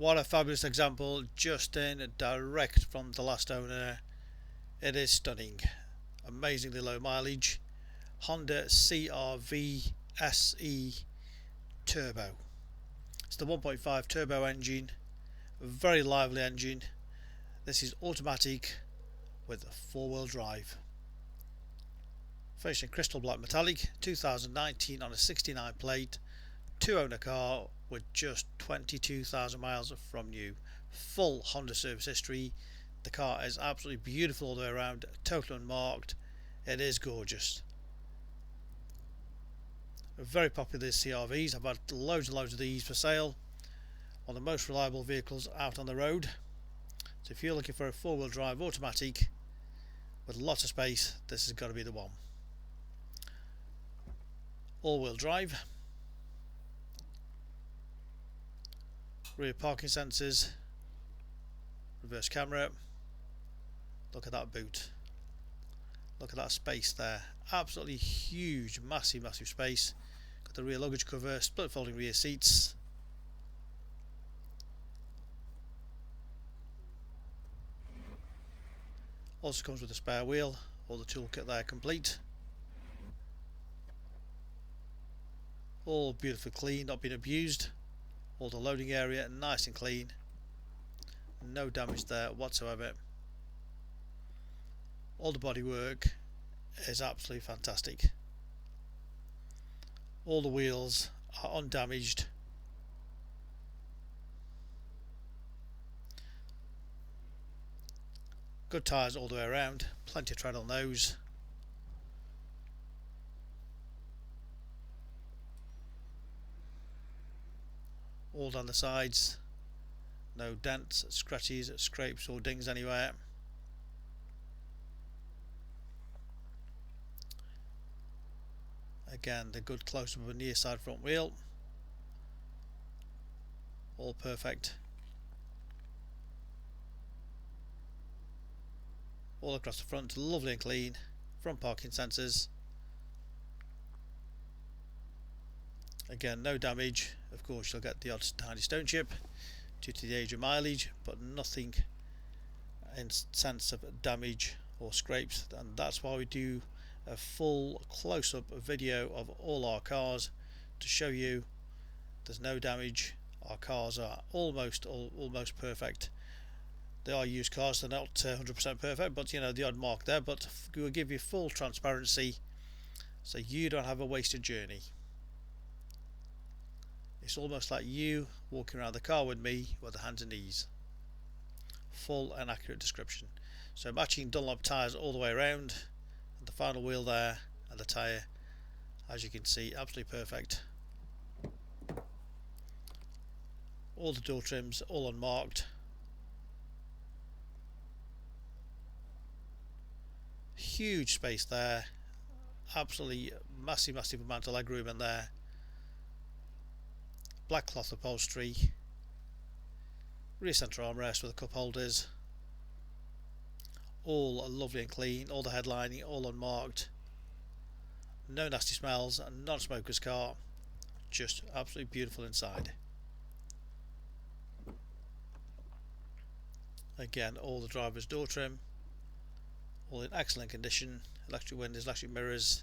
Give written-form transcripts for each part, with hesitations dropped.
What a fabulous example, just in direct from the last owner. It is stunning, amazingly low mileage, Honda CRV SE Turbo. It's the 1.5 turbo engine, a very lively engine. This is automatic with 4-wheel drive. Finished in crystal black metallic, 2019 on a 69 plate, 2-owner car with just 22,000 miles from new. Full Honda service history. The car is absolutely beautiful all the way around, totally unmarked. It is gorgeous. Very popular, these CRVs. I've had loads and loads of these for sale. One of the most reliable vehicles out on the road. So if you're looking for a 4-wheel drive automatic with lots of space, this has got to be the one. All-wheel drive, rear parking sensors, reverse camera. Look at that boot, look at that space there, absolutely huge, massive space. Got the rear luggage cover, split folding rear seats. Also comes with a spare wheel, all the toolkit there complete. All beautifully clean, not been abused. All the loading area nice and clean, no damage there whatsoever. All the bodywork is absolutely fantastic. All the wheels are undamaged. Good tyres all the way around, plenty of tread on those. All down the sides, no dents, scratches, scrapes or dings anywhere. Again, the good close-up of a near side front wheel, all perfect. All across the front, lovely and clean. Front parking sensors. Again, no damage. Of course, you'll get the odd tiny stone chip due to the age of mileage, but nothing in sense of damage or scrapes. And that's why we do a full close-up video of all our cars to show you there's no damage. Our cars are almost perfect. They are used cars, they're not 100% perfect, but you know, the odd mark there, but we'll give you full transparency so you don't have a wasted journey. It's almost like you walking around the car with me with the hands and knees. Full and accurate description. So matching Dunlop tyres all the way around, and the final wheel there, and the tyre, as you can see, absolutely perfect. All the door trims all unmarked. Huge space there, absolutely massive amount of legroom in there. Black cloth upholstery, rear centre armrest with the cup holders, all lovely and clean, all the headlining all unmarked, no nasty smells, a non-smoker's car, just absolutely beautiful inside. Again, all the driver's door trim, all in excellent condition, electric windows, electric mirrors.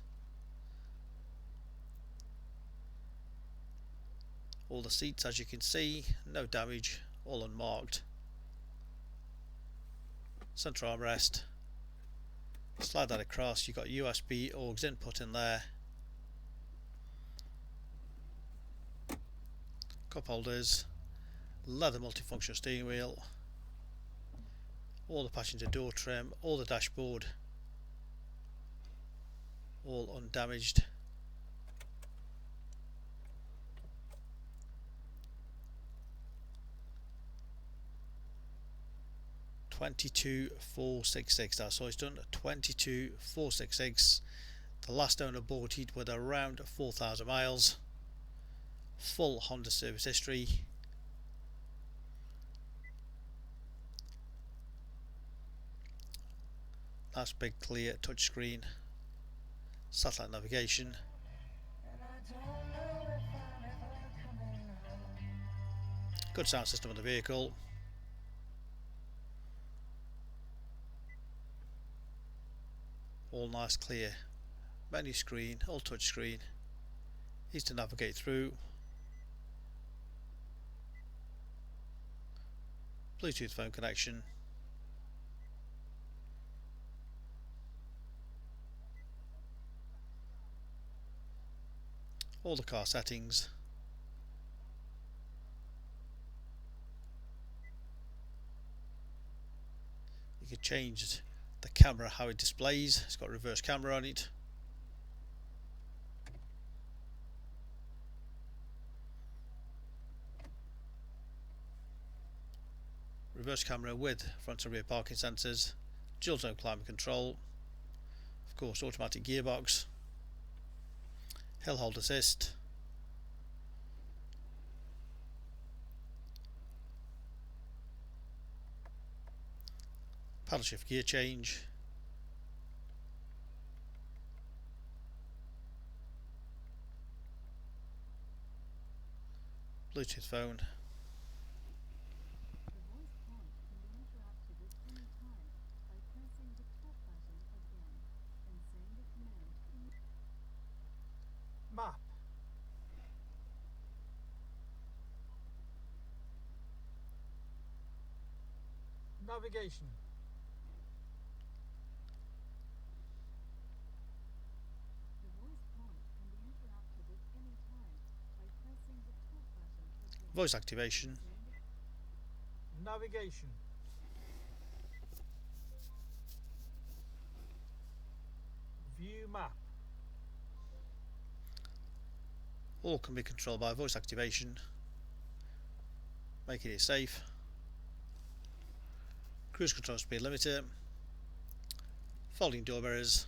All the seats, as you can see, no damage, all unmarked. Centre armrest. Slide that across, you've got USB aux input in there. Cup holders, leather multifunction steering wheel. All the passenger door trim, all the dashboard, all undamaged. $22,466. So it's done 22,466. The last owner bought it with around 4,000 miles. Full Honda service history. Nice big clear touchscreen, satellite navigation. Good sound system on the vehicle. All nice clear menu screen, all touch screen, easy to navigate through. Bluetooth phone connection. All the car settings. You can change the camera, how it displays. It's got reverse camera on it. Reverse camera with front and rear parking sensors, dual zone climate control, of course automatic gearbox, hill hold assist, paddle shift gear change, Bluetooth phone, map, navigation, voice activation, navigation, view map, all can be controlled by voice activation, making it safe. Cruise control speed limiter, folding door mirrors,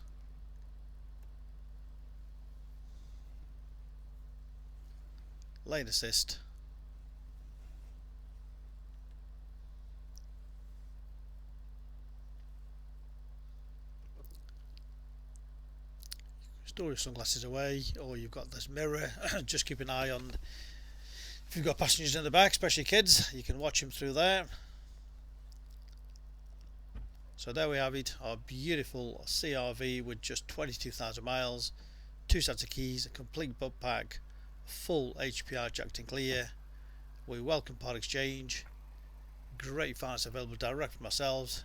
lane assist, store your sunglasses away, or you've got this mirror. Just keep an eye on, if you've got passengers in the back, especially kids, you can watch them through there. So there we have it, our beautiful CR-V with just 22,000 miles, 2 sets of keys, a complete bump pack, full HPI jacked and clear. We welcome part exchange, great finance available direct from ourselves,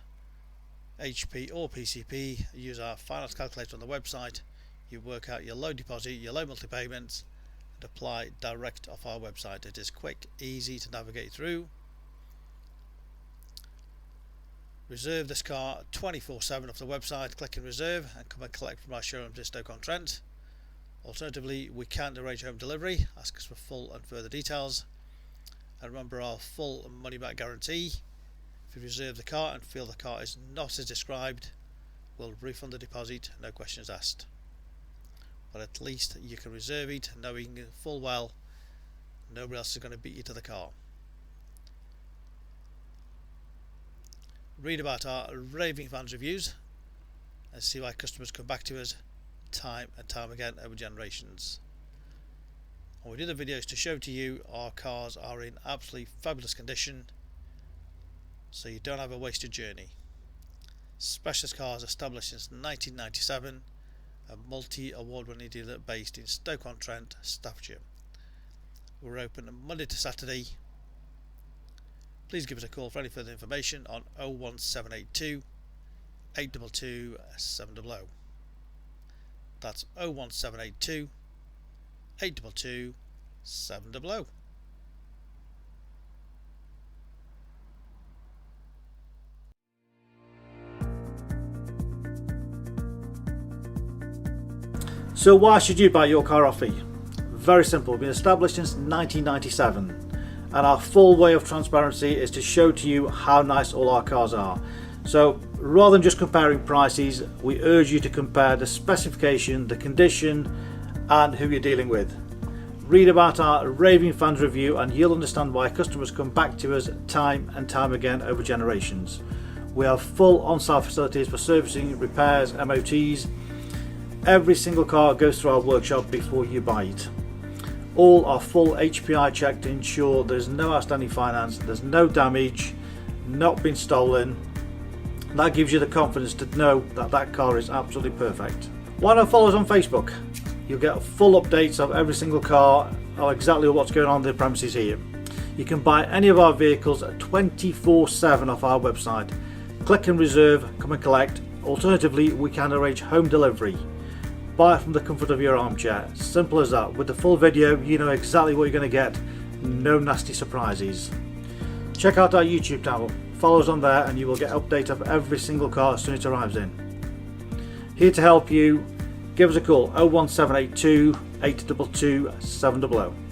HP or PCP. Use our finance calculator on the website. You work out your low deposit, your low monthly payments, and apply direct off our website. It is quick, easy to navigate through. Reserve this car 24/7 off the website. Click and reserve and come and collect from our showrooms in Stoke-on-Trent. Alternatively, we can arrange home delivery. Ask us for full and further details. And remember our full money back guarantee. If you reserve the car and feel the car is not as described, we'll refund the deposit, no questions asked. But at least you can reserve it knowing full well nobody else is going to beat you to the car. Read about our raving fans reviews and see why customers come back to us time and time again over generations. And we do the videos to show to you our cars are in absolutely fabulous condition, so you don't have a wasted journey. Specialist Cars, established since 1997, a multi-award winning dealer based in Stoke-on-Trent, Staffordshire. We're open Monday to Saturday. Please give us a call for any further information on 01782 822 700. That's 01782 822 700. So why should you buy your car off me? Very simple. We've been established since 1997. And our full way of transparency is to show to you how nice all our cars are. So rather than just comparing prices, we urge you to compare the specification, the condition, and who you're dealing with. Read about our raving fans review and you'll understand why customers come back to us time and time again over generations. We have full on-site facilities for servicing, repairs, MOTs. Every single car goes through our workshop before you buy it. All are full HPI checked to ensure there's no outstanding finance, there's no damage, not been stolen. That gives you the confidence to know that that car is absolutely perfect. Why not follow us on Facebook? You'll get full updates of every single car, or exactly what's going on in the premises here. You can buy any of our vehicles 24/7 off our website. Click and reserve, come and collect. Alternatively, we can arrange home delivery. Buy it from the comfort of your armchair. Simple as that. With the full video, you know exactly what you're going to get. No nasty surprises. Check out our YouTube channel. Follow us on there and you will get update of every single car as soon as it arrives in. Here to help you, give us a call 01782 822 700.